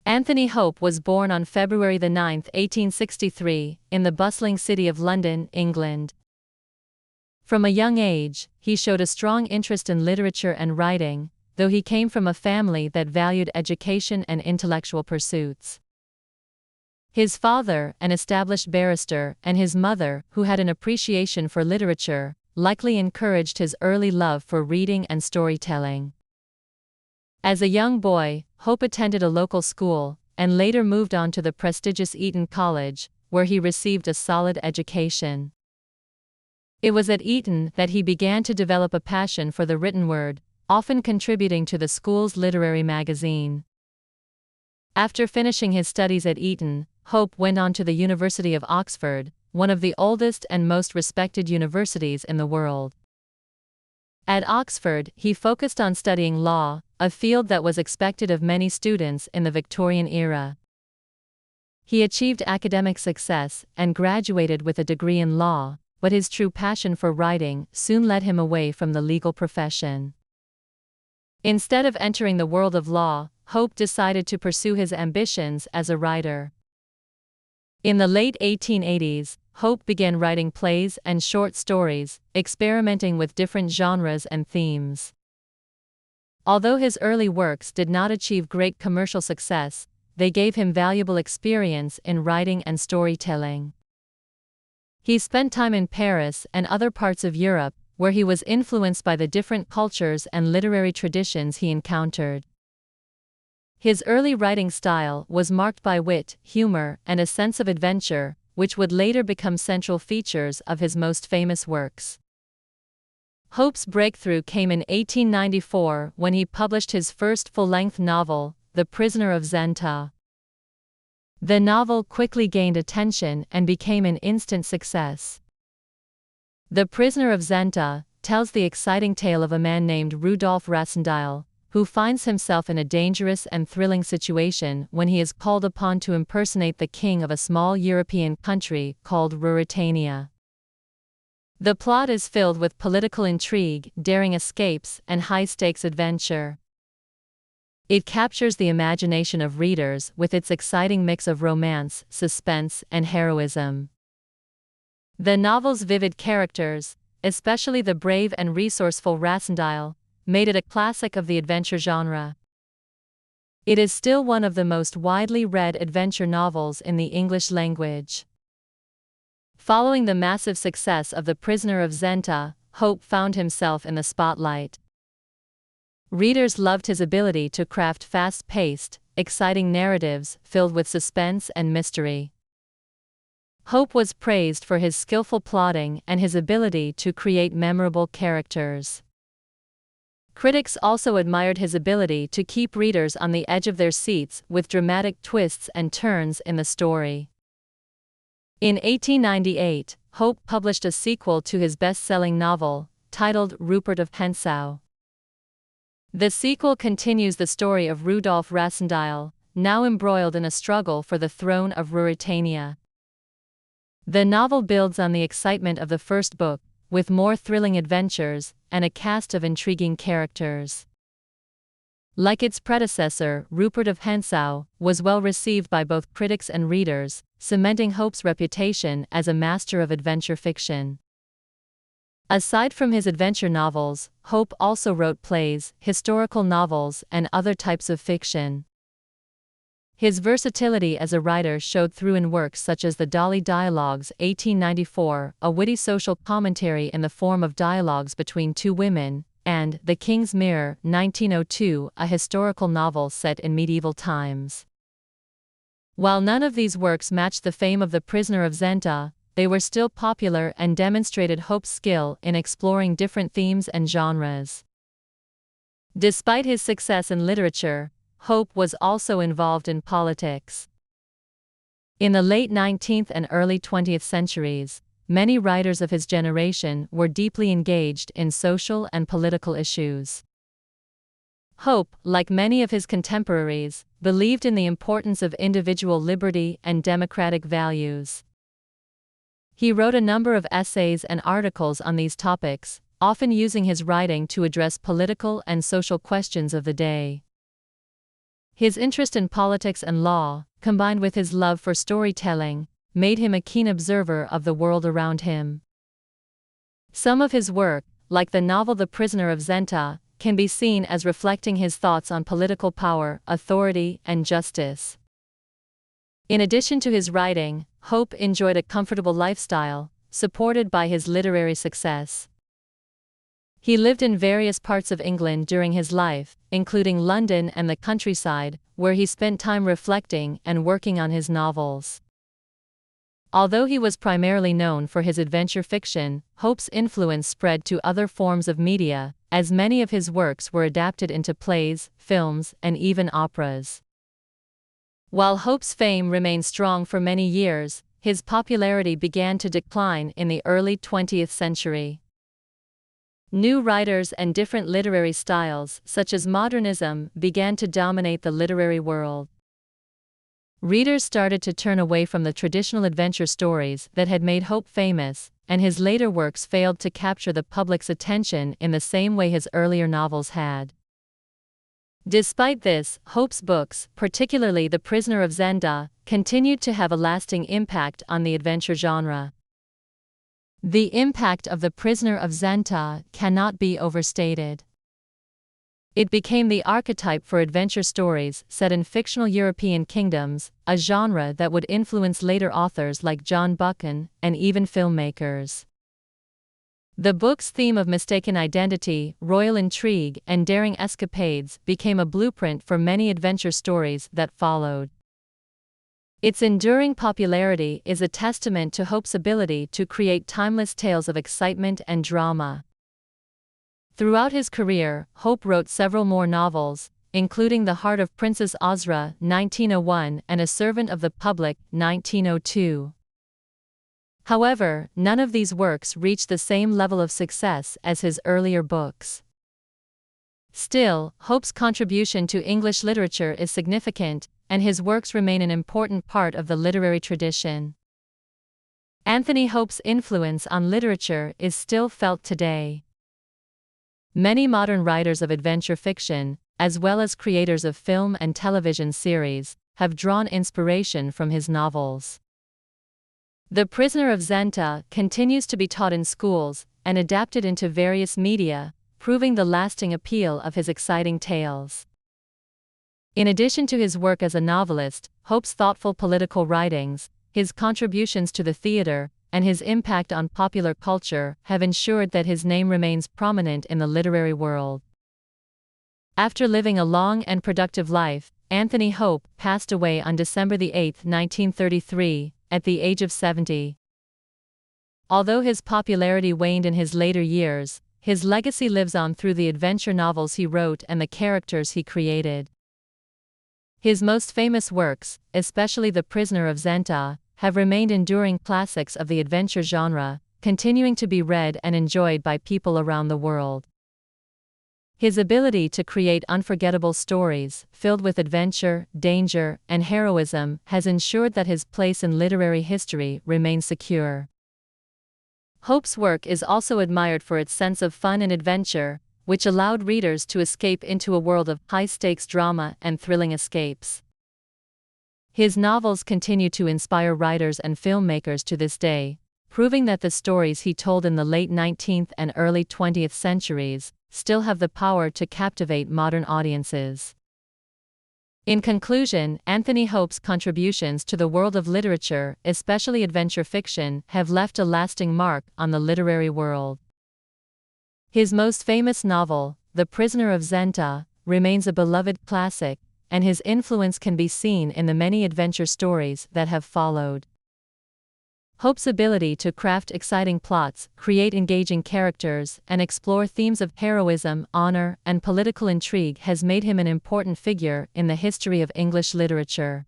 Anthony Hope was born on February 9, 1863, in the bustling city of London, England. From a young age, he showed a strong interest in literature and writing, though he came from a family that valued education and intellectual pursuits. His father, an established barrister, and his mother, who had an appreciation for literature, likely encouraged his early love for reading and storytelling. As a young boy, Hope attended a local school, and later moved on to the prestigious Eton College, where he received a solid education. It was at Eton that he began to develop a passion for the written word, often contributing to the school's literary magazine. After finishing his studies at Eton, Hope went on to the University of Oxford, one of the oldest and most respected universities in the world. At Oxford, he focused on studying law, a field that was expected of many students in the Victorian era. He achieved academic success and graduated with a degree in law, but his true passion for writing soon led him away from the legal profession. Instead of entering the world of law, Hope decided to pursue his ambitions as a writer. In the late 1880s, Hope began writing plays and short stories, experimenting with different genres and themes. Although his early works did not achieve great commercial success, they gave him valuable experience in writing and storytelling. He spent time in Paris and other parts of Europe, where he was influenced by the different cultures and literary traditions he encountered. His early writing style was marked by wit, humor, and a sense of adventure, which would later become central features of his most famous works. Hope's breakthrough came in 1894 when he published his first full-length novel, The Prisoner of Zenta. The novel quickly gained attention and became an instant success. The Prisoner of Zenta tells the exciting tale of a man named Rudolf Rassendyll, who finds himself in a dangerous and thrilling situation when he is called upon to impersonate the king of a small European country called Ruritania. The plot is filled with political intrigue, daring escapes, and high-stakes adventure. It captures the imagination of readers with its exciting mix of romance, suspense, and heroism. The novel's vivid characters, especially the brave and resourceful Rassendyll, made it a classic of the adventure genre. It is still one of the most widely read adventure novels in the English language. Following the massive success of The Prisoner of Zenta, Hope found himself in the spotlight. Readers loved his ability to craft fast-paced, exciting narratives filled with suspense and mystery. Hope was praised for his skillful plotting and his ability to create memorable characters. Critics also admired his ability to keep readers on the edge of their seats with dramatic twists and turns in the story. In 1898, Hope published a sequel to his best-selling novel, titled Rupert of Hentzau. The sequel continues the story of Rudolf Rassendyll, now embroiled in a struggle for the throne of Ruritania. The novel builds on the excitement of the first book, with more thrilling adventures and a cast of intriguing characters. Like its predecessor, Rupert of Hentzau was well received by both critics and readers, cementing Hope's reputation as a master of adventure fiction. Aside from his adventure novels, Hope also wrote plays, historical novels, and other types of fiction. His versatility as a writer showed through in works such as The Dolly Dialogues, 1894, a witty social commentary in the form of dialogues between two women, and The King's Mirror, 1902, a historical novel set in medieval times. While none of these works matched the fame of The Prisoner of Zenta, they were still popular and demonstrated Hope's skill in exploring different themes and genres. Despite his success in literature, Hope was also involved in politics. In the late 19th and early 20th centuries, many writers of his generation were deeply engaged in social and political issues. Hope, like many of his contemporaries, believed in the importance of individual liberty and democratic values. He wrote a number of essays and articles on these topics, often using his writing to address political and social questions of the day. His interest in politics and law, combined with his love for storytelling, made him a keen observer of the world around him. Some of his work, like the novel The Prisoner of Zenta, can be seen as reflecting his thoughts on political power, authority, and justice. In addition to his writing, Hope enjoyed a comfortable lifestyle, supported by his literary success. He lived in various parts of England during his life, including London and the countryside, where he spent time reflecting and working on his novels. Although he was primarily known for his adventure fiction, Hope's influence spread to other forms of media, as many of his works were adapted into plays, films, and even operas. While Hope's fame remained strong for many years, his popularity began to decline in the early 20th century. New writers and different literary styles, such as modernism, began to dominate the literary world. Readers started to turn away from the traditional adventure stories that had made Hope famous, and his later works failed to capture the public's attention in the same way his earlier novels had. Despite this, Hope's books, particularly The Prisoner of Zenta, continued to have a lasting impact on the adventure genre. The impact of The Prisoner of Zenta cannot be overstated. It became the archetype for adventure stories set in fictional European kingdoms, a genre that would influence later authors like John Buchan, and even filmmakers. The book's theme of mistaken identity, royal intrigue, and daring escapades became a blueprint for many adventure stories that followed. Its enduring popularity is a testament to Hope's ability to create timeless tales of excitement and drama. Throughout his career, Hope wrote several more novels, including The Heart of Princess Ozra, 1901, and A Servant of the Public, 1902. However, none of these works reached the same level of success as his earlier books. Still, Hope's contribution to English literature is significant, and his works remain an important part of the literary tradition. Anthony Hope's influence on literature is still felt today. Many modern writers of adventure fiction, as well as creators of film and television series, have drawn inspiration from his novels. The Prisoner of Zenta continues to be taught in schools and adapted into various media, proving the lasting appeal of his exciting tales. In addition to his work as a novelist, Hope's thoughtful political writings, his contributions to the theater, and his impact on popular culture have ensured that his name remains prominent in the literary world. After living a long and productive life, Anthony Hope passed away on December 8, 1933, at the age of 70. Although his popularity waned in his later years, his legacy lives on through the adventure novels he wrote and the characters he created. His most famous works, especially The Prisoner of Zenta, have remained enduring classics of the adventure genre, continuing to be read and enjoyed by people around the world. His ability to create unforgettable stories, filled with adventure, danger, and heroism, has ensured that his place in literary history remains secure. Hope's work is also admired for its sense of fun and adventure, which allowed readers to escape into a world of high-stakes drama and thrilling escapes. His novels continue to inspire writers and filmmakers to this day, proving that the stories he told in the late 19th and early 20th centuries still have the power to captivate modern audiences. In conclusion, Anthony Hope's contributions to the world of literature, especially adventure fiction, have left a lasting mark on the literary world. His most famous novel, The Prisoner of Zenta, remains a beloved classic, and his influence can be seen in the many adventure stories that have followed. Hope's ability to craft exciting plots, create engaging characters, and explore themes of heroism, honor, and political intrigue has made him an important figure in the history of English literature.